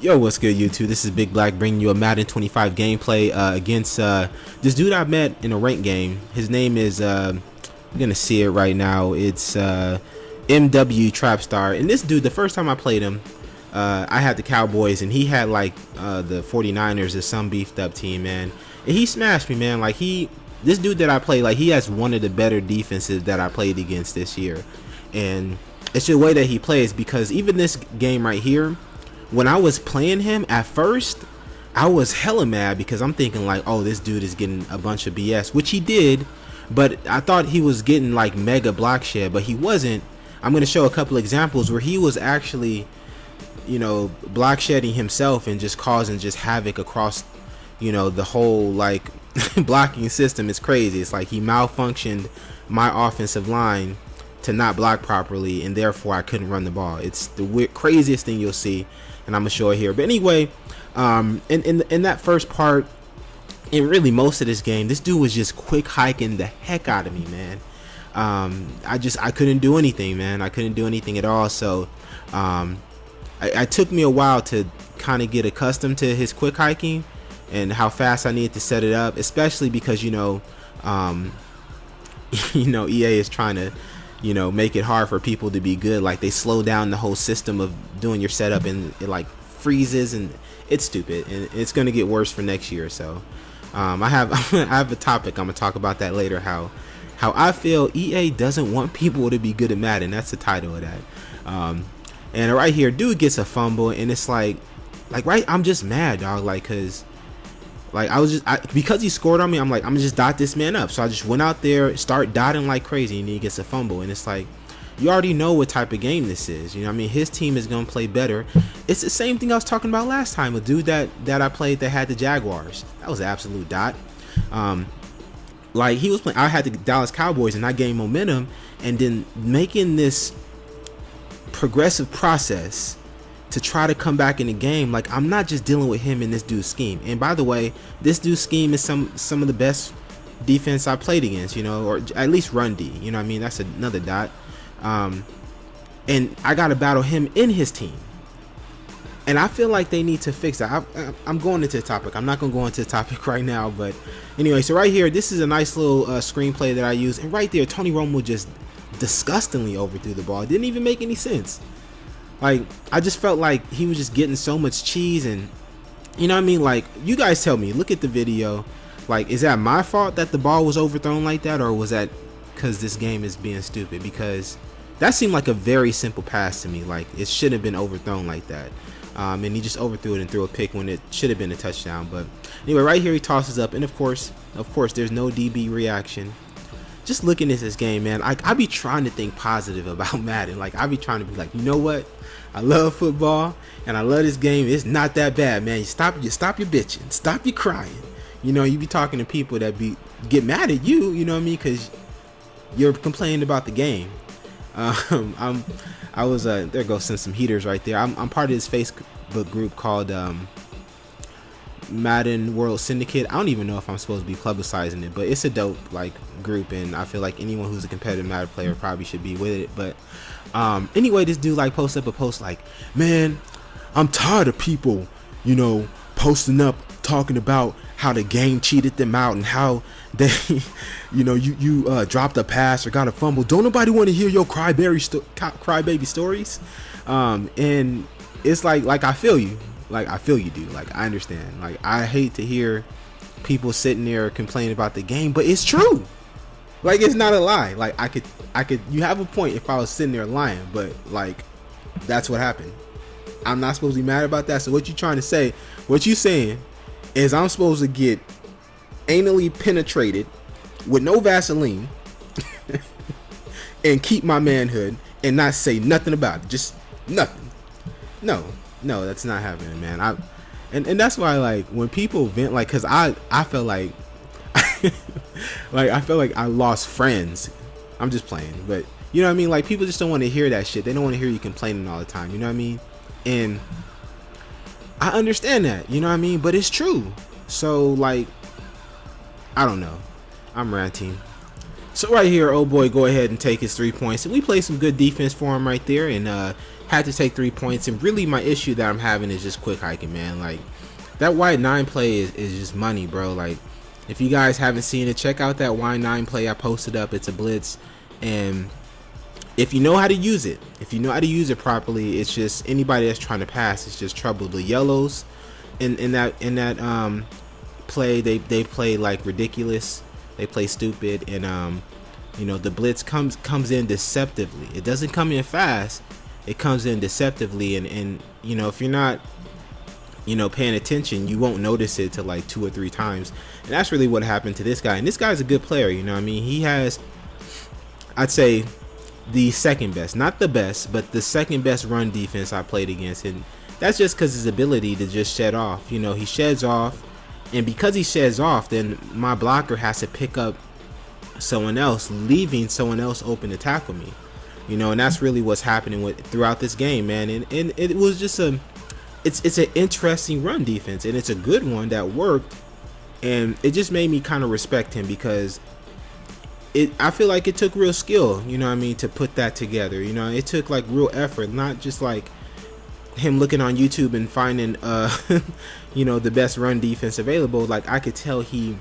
Yo, what's good, YouTube? This is Big Black bringing you a Madden 25 gameplay against this dude I met in a ranked game. His name is, I'm gonna see it right now. It's MW Trapstar. And this dude, the first time I played him, I had the Cowboys, and he had like the 49ers or some beefed up team, man. And he smashed me, man. Like this dude that I played, like he has one of the better defenses that I played against this year. And it's the way that he plays, because even this game right here, when I was playing him at first, I was hella mad because I'm thinking like, oh, this dude is getting a bunch of BS, which he did, but I thought he was getting like mega block shed, but he wasn't. I'm going to show a couple examples where he was actually, you know, block shedding himself and just causing just havoc across, you know, the whole like blocking system. It's crazy. It's like he malfunctioned my offensive line to not block properly, and therefore I couldn't run the ball. It's the craziest thing you'll see, and I'm gonna show it here. But anyway, in that first part, and really most of this game, this dude was just quick hiking the heck out of me, man. I couldn't do anything, man. I couldn't do anything at all. So it took me a while to kind of get accustomed to his quick hiking and how fast I needed to set it up, especially because you know EA is trying to, you know, make it hard for people to be good. Like they slow down the whole system of doing your setup, and it like freezes, and it's stupid, and it's gonna get worse for next year. So I have a topic I'm gonna talk about that later. How I feel EA doesn't want people to be good at Madden. That's the title of that. And right here, dude gets a fumble, and it's like right, I'm just mad, dog. Like, cause like because he scored on me, I'm like, I'm gonna just dot this man up. So I just went out there, start dotting like crazy, and he gets a fumble. And it's like, you already know what type of game this is. You know what I mean? His team is gonna play better. It's the same thing I was talking about last time. A dude that I played that had the Jaguars. That was an absolute dot. Like he was playing, I had the Dallas Cowboys, and I gained momentum, and then making this progressive process to try to come back in the game. Like, I'm not just dealing with him in this dude's scheme. And by the way, this dude's scheme is some of the best defense I played against, you know, or at least run D, you know what I mean? That's another dot. And I gotta battle him in his team, and I feel like they need to fix that. I'm going into the topic. I'm not gonna go into the topic right now, but anyway, so right here, this is a nice little screenplay that I use, and right there, Tony Romo just disgustingly overthrew the ball. It didn't even make any sense. Like, I just felt like he was just getting so much cheese, and you know what I mean? Like, you guys tell me, look at the video. Like, is that my fault that the ball was overthrown like that, or was that because this game is being stupid? Because that seemed like a very simple pass to me. Like, it should have been overthrown like that. And he just overthrew it and threw a pick when it should have been a touchdown. But anyway, right here he tosses up, and of course, there's no DB reaction. Just looking at this game, man, I be trying to think positive about Madden. Like, I be trying to be like, you know what? I love football, and I love this game. It's not that bad, man. You stop your bitching. Stop your crying. You know, you be talking to people that get mad at you, you know what I mean? Because you're complaining about the game. There goes some heaters right there. I'm part of this Facebook group called Madden World Syndicate. I don't even know if I'm supposed to be publicizing it, but it's a dope like group, and I feel like anyone who's a competitive Madden player probably should be with it. But anyway, this dude like posts up a post like, man, I'm tired of people, you know, posting up talking about how the game cheated them out and how they you know, you dropped a pass or got a fumble. Don't nobody want to hear your crybaby stories. And it's like I feel you. Like, I feel you, dude. Like, I understand. Like, I hate to hear people sitting there complaining about the game, but it's true. Like, it's not a lie. Like, I could you have a point if I was sitting there lying, but like, that's what happened. I'm not supposed to be mad about that. So what you trying to say, what you saying is I'm supposed to get anally penetrated with no Vaseline and keep my manhood and not say nothing about it. Just nothing. No, that's not happening, man. And that's why, like, when people vent, like, cause I feel like like, I feel like I lost friends. I'm just playing, but you know what I mean? Like, people just don't want to hear that shit. They don't want to hear you complaining all the time, you know what I mean? And I understand that, you know what I mean? But it's true. So, like, I don't know. I'm ranting. So right here, oh boy, go ahead and take his 3 points, and we played some good defense for him right there, and had to take 3 points. And really, my issue that I'm having is just quick hiking, man. Like that wide 9 play is just money, bro. Like if you guys haven't seen it, check out that wide 9 play I posted up. It's a blitz, and if you know how to use it, properly, it's just anybody that's trying to pass, it's just trouble. The yellows in that play, they play like ridiculous. They play stupid, and you know, the blitz comes in deceptively. It doesn't come in fast. It comes in deceptively, and you know, if you're not, you know, paying attention, you won't notice it till like 2 or 3 times. And that's really what happened to this guy. And this guy's a good player, you know what I mean? He has, I'd say, the second best, not the best, but the second best run defense I played against. And that's just because his ability to just shed off. You know, he sheds off, and because he sheds off, then my blocker has to pick up someone else, leaving someone else open to tackle me. You know, and that's really what's happening throughout this game, man. And it was just it's an interesting run defense, and it's a good one that worked, and it just made me kind of respect him, because I feel like it took real skill, you know what I mean, to put that together. You know, it took like real effort, not just like him looking on YouTube and finding you know, the best run defense available. Like I could tell he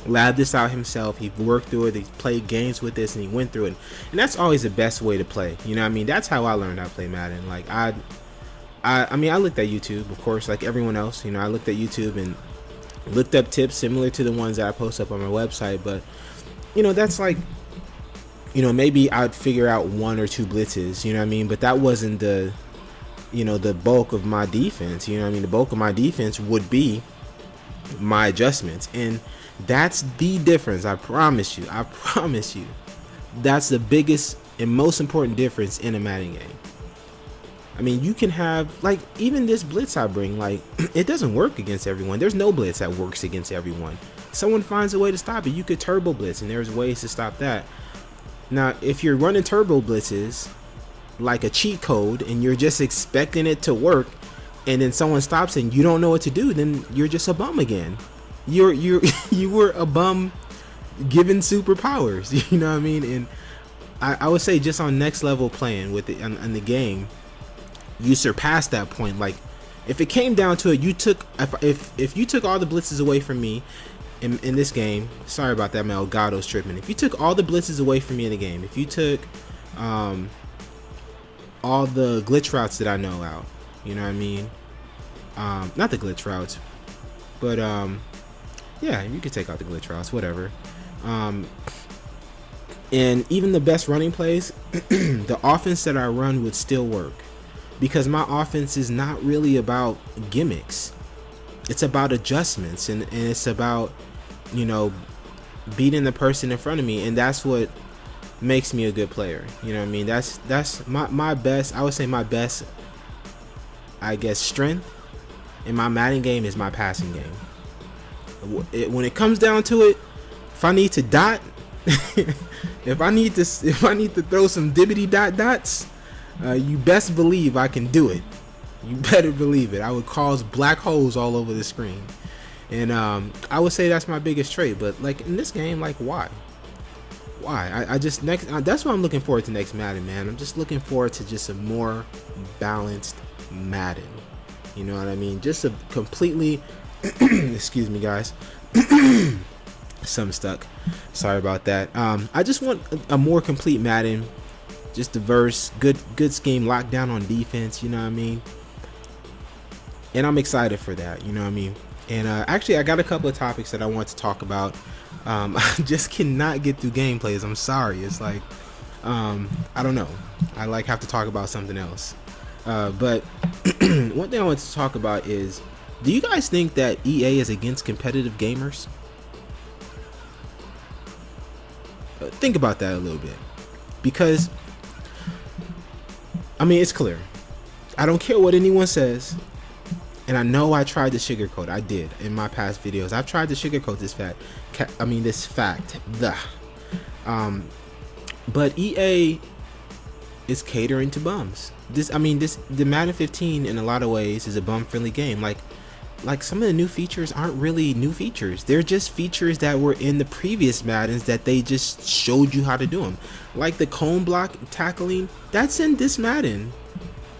labbed this out himself. He worked through it. He played games with this, and he went through it. And that's always the best way to play. You know what I mean? That's how I learned how to play Madden. Like I mean, I looked at YouTube, of course, like everyone else. You know, I looked at YouTube and looked up tips similar to the ones that I post up on my website. But you know, that's like, you know, maybe I'd figure out 1 or 2 blitzes, you know what I mean? But that wasn't the, you know, the bulk of my defense. You know what I mean? The bulk of my defense would be my adjustments. And that's the difference. I promise you. That's the biggest and most important difference in a Madden game. I mean, you can have, like, even this blitz I bring, like, it doesn't work against everyone. There's no blitz that works against everyone. Someone finds a way to stop it. You could turbo blitz, and there's ways to stop that. Now, if you're running turbo blitzes like a cheat code, and you're just expecting it to work, and then someone stops and you don't know what to do, then you're just a bum again. You were a bum given superpowers. You know what I mean? And I would say, just on next level playing with it in the game, you surpassed that point. Like, if it came down to it, you took if you took all the blitzes away from me in this game, sorry about that, my Elgato's tripping. If you took all the blitzes away from me in the game, if you took all the glitch routes that I know out, you know what I mean? Not the glitch routes, but yeah, you could take out the glitch routes, whatever. And even the best running plays, the offense that I run would still work, because my offense is not really about gimmicks. It's about adjustments, and it's about, you know, beating the person in front of me, and that's what makes me a good player. You know what I mean? That's my best, I would say my best, I guess, strength in my Madden game is my passing game. When it comes down to it, if I need to dot, if I need to throw some dibbity dots, you best believe I can do it. You better believe it. I would cause black holes all over the screen. And I would say that's my biggest trait. But like in this game, like why? I just that's what I'm looking forward to next Madden, man. I'm just looking forward to just a more balanced Madden. You know what I mean? Just a completely excuse me, guys. Some stuck. Sorry about that. I just want a more complete Madden. Just diverse, good scheme, lockdown on defense. You know what I mean? And I'm excited for that. You know what I mean? And actually, I got a couple of topics that I want to talk about. I just cannot get through gameplays. I'm sorry. It's like, I don't know. I like have to talk about something else. But one thing I want to talk about is, do you guys think that EA is against competitive gamers? Think about that a little bit. Because, I mean, it's clear. I don't care what anyone says. And I know I tried to sugarcoat. I did in my past videos. I've tried to sugarcoat this fact. This fact. But EA is catering to bums. The Madden 15 in a lot of ways is a bum-friendly game. Like, like some of the new features aren't really new features. They're just features that were in the previous Maddens that they just showed you how to do them. Like the cone block tackling, that's in this Madden.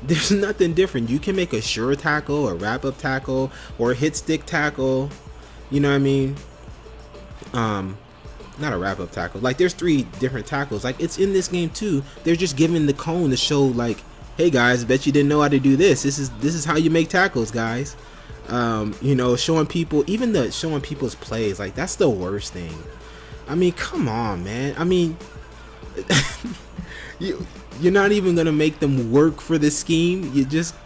There's nothing different. You can make a sure tackle, a wrap up tackle, or a hit stick tackle. You know what I mean? Not a wrap up tackle. Like there's 3 different tackles. Like it's in this game too. They're just giving the cone to show like, hey guys, bet you didn't know how to do this. This is how you make tackles, guys. You know, showing people, even showing people's plays, like that's the worst thing. I mean, come on, man. I mean, you're not even gonna make them work for the scheme.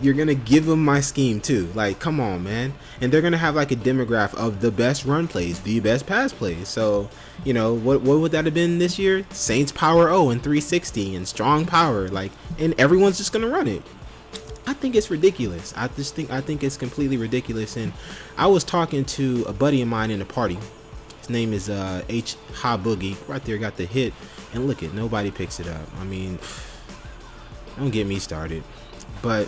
You're gonna give them my scheme too. Like, come on, man. And they're gonna have like a demographic of the best run plays, the best pass plays. So, you know, what would that have been this year? Saints Power O and 360 and strong power, like, and everyone's just gonna run it. I think it's ridiculous. I think it's completely ridiculous. And I was talking to a buddy of mine in a party. His name is H Ha Boogie. Right there, got the hit, and look it, nobody picks it up. I mean, don't get me started. But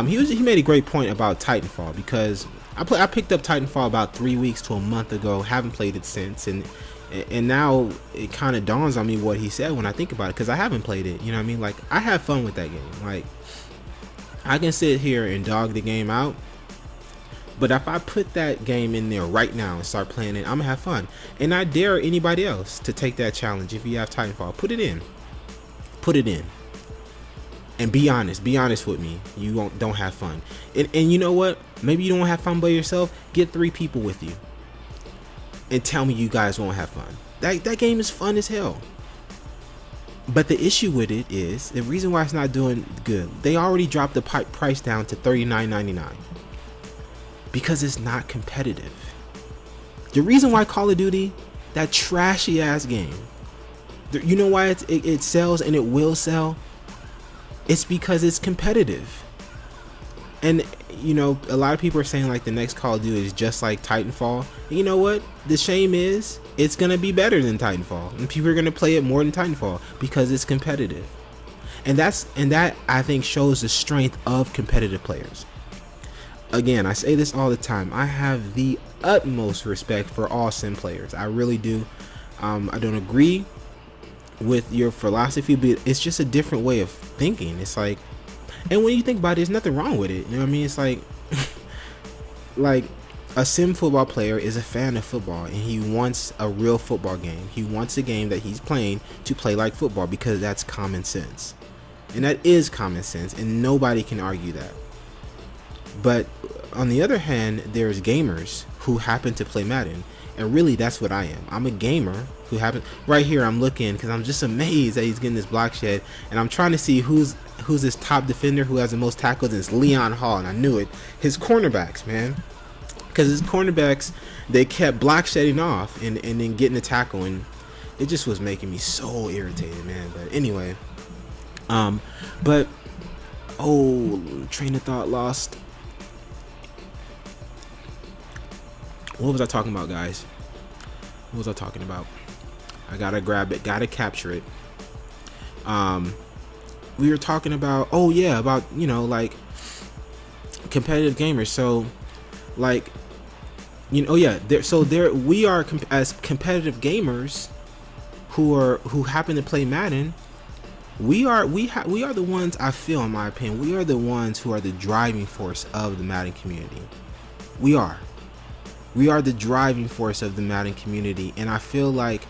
he made a great point about Titanfall, because I picked up Titanfall about 3 weeks to a month ago. Haven't played it since, and now it kind of dawns on me what he said when I think about it, because I haven't played it. You know what I mean? Like, I have fun with that game. Like, I can sit here and dog the game out, but if I put that game in there right now and start playing it, I'm gonna have fun. And I dare anybody else to take that challenge. If you have Titanfall, put it in, and be honest with me. You don't have fun, and you know what? Maybe you don't have fun by yourself. Get 3 people with you, and tell me you guys won't have fun. That game is fun as hell. But the issue with it is, the reason why it's not doing good, they already dropped the price down to $39.99 because it's not competitive. The reason why Call of Duty, that trashy ass game, you know why it sells and it will sell? It's because it's competitive. And you know, a lot of people are saying like the next Call of Duty is just like Titanfall. And you know what? The shame is, it's gonna be better than Titanfall, and people are gonna play it more than Titanfall because it's competitive. And that I think shows the strength of competitive players. Again, I say this all the time. I have the utmost respect for all sim players. I really do. I don't agree with your philosophy, but it's just a different way of thinking. It's like, and when you think about it, there's nothing wrong with it. You know what I mean? It's like, like a sim football player is a fan of football, and he wants a real football game. He wants a game that he's playing to play like football, because that's common sense. And that is common sense, and nobody can argue that. But on the other hand, there's gamers who happen to play Madden, and really that's what I am. I'm a gamer who happen. Right here I'm looking because I'm just amazed that he's getting this block shed, and I'm trying to see who's his top defender who has the most tackles, and it's Leon Hall, and I knew it. His cornerbacks, man, because his cornerbacks, they kept block shedding off and then getting the tackle, and it just was making me so irritated, man. But anyway, but train of thought lost. What was I talking about, guys? What was I talking about? I gotta grab it, gotta capture it. We were talking about, about, you know, like competitive gamers. So like, you know, we are as competitive gamers who happen to play Madden. We are the ones, I feel, in my opinion, we are the ones who are the driving force of the Madden community. We are the driving force of the Madden community, and I feel like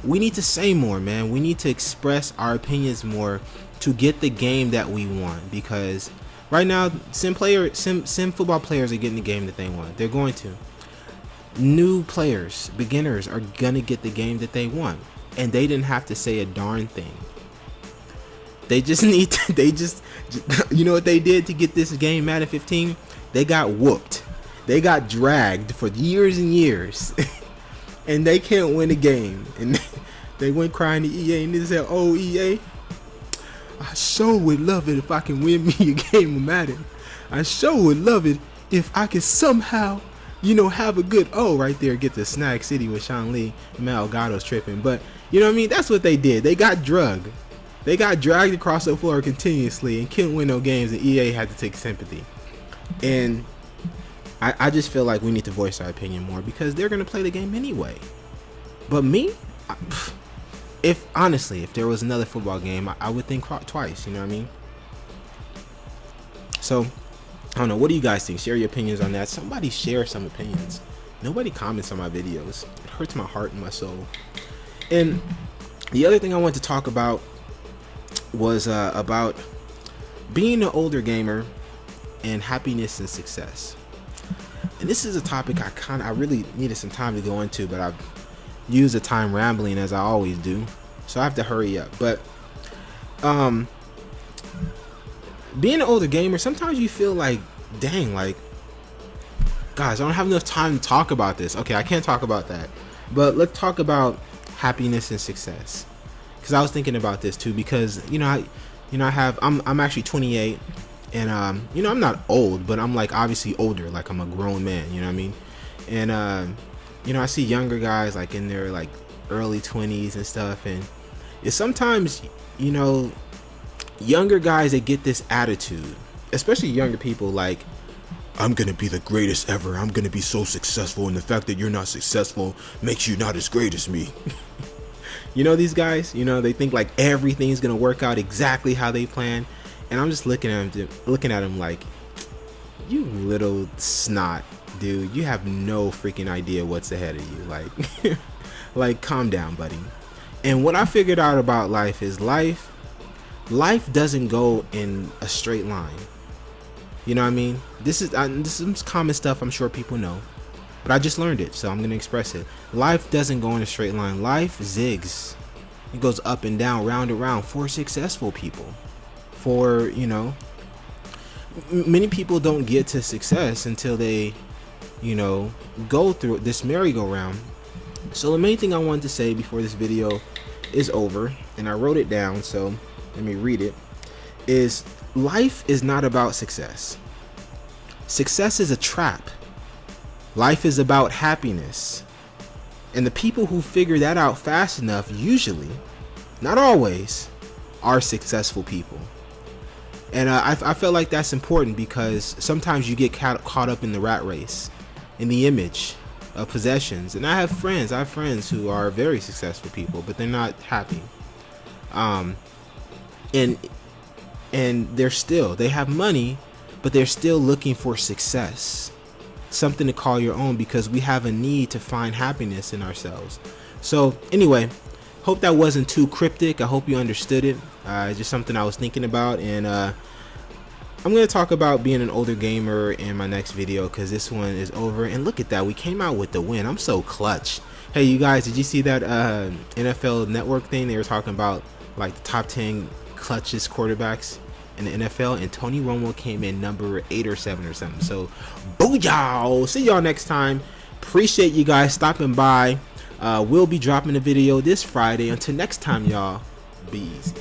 we need to say more, man. We need to express our opinions more to get the game that we want, because right now sim football players are getting the game that they want. They're going to. New players, beginners, are gonna get the game that they want, and they didn't have to say a darn thing. They just need to, you know what they did to get this game, Madden 15? They got whooped. They got dragged for years and years, and they can't win a game. And they went crying to EA, and they said, "Oh, EA, I sure would love it if I can win me a game of Madden. I sure would love it if I could somehow, you know, have a good," right there, get the Snag City with Sean Lee. Mal Gatto's tripping. But, you know what I mean? That's what they did. They got drugged. They got dragged across the floor continuously and couldn't win no games, and EA had to take sympathy. And I just feel like we need to voice our opinion more because they're gonna play the game anyway. But me, if there was another football game, I would think twice. You know what I mean? So I don't know. What do you guys think? Share your opinions on that. Somebody share some opinions. Nobody comments on my videos. It hurts my heart and my soul. And the other thing I want to talk about was about being an older gamer and happiness and success. And this is a topic I really needed some time to go into, but I've used the time rambling as I always do, so I have to hurry up. But being an older gamer, sometimes you feel like, dang, like, guys, I don't have enough time to talk about this. Okay, I can't talk about that, but let's talk happiness and success, because I was thinking about this too, because I'm actually 28, and I'm not old, but I'm like obviously older, like I'm a grown man, you know what I mean? And I see younger guys like in their like early 20s and stuff, and it's sometimes, younger guys, they get this attitude, especially younger people, like, I'm gonna be the greatest ever, I'm gonna be so successful, and the fact that you're not successful makes you not as great as me. These guys, they think like everything's gonna work out exactly how they plan, and I'm just looking at them like, you little snot, dude, you have no freaking idea what's ahead of you. Like like, calm down, buddy. And what I figured out about life is life doesn't go in a straight line. You know what I mean? This is some common stuff I'm sure people know, but I just learned it, so I'm gonna express it. Life doesn't go in a straight line. Life zigs. It goes up and down, round and round, for successful people. For, many people don't get to success until they, go through this merry-go-round. So the main thing I wanted to say before this video is over, and I wrote it down, so let me read it, is life is not about success. Success is a trap. Life is about happiness. And the people who figure that out fast enough, usually, not always, are successful people. And I feel like that's important, because sometimes you get caught up in the rat race, in the image of possessions. And I have friends who are very successful people, but they're not happy. And they have money, but they're still looking for success, something to call your own, because we have a need to find happiness in ourselves. So anyway, hope that wasn't too cryptic. I hope you understood it. Just something I was thinking about, and I'm going to talk about being an older gamer in my next video, because this one is over. And look at that, we came out with the win. I'm so clutch. Hey, you guys, did you see that NFL Network thing? They were talking about like the top 10 clutchest quarterbacks in the NFL, and Tony Romo came in number 8 or 7 or something. So booyah! See y'all next time. Appreciate you guys stopping by. We'll be dropping a video this Friday. Until next time, y'all, be easy.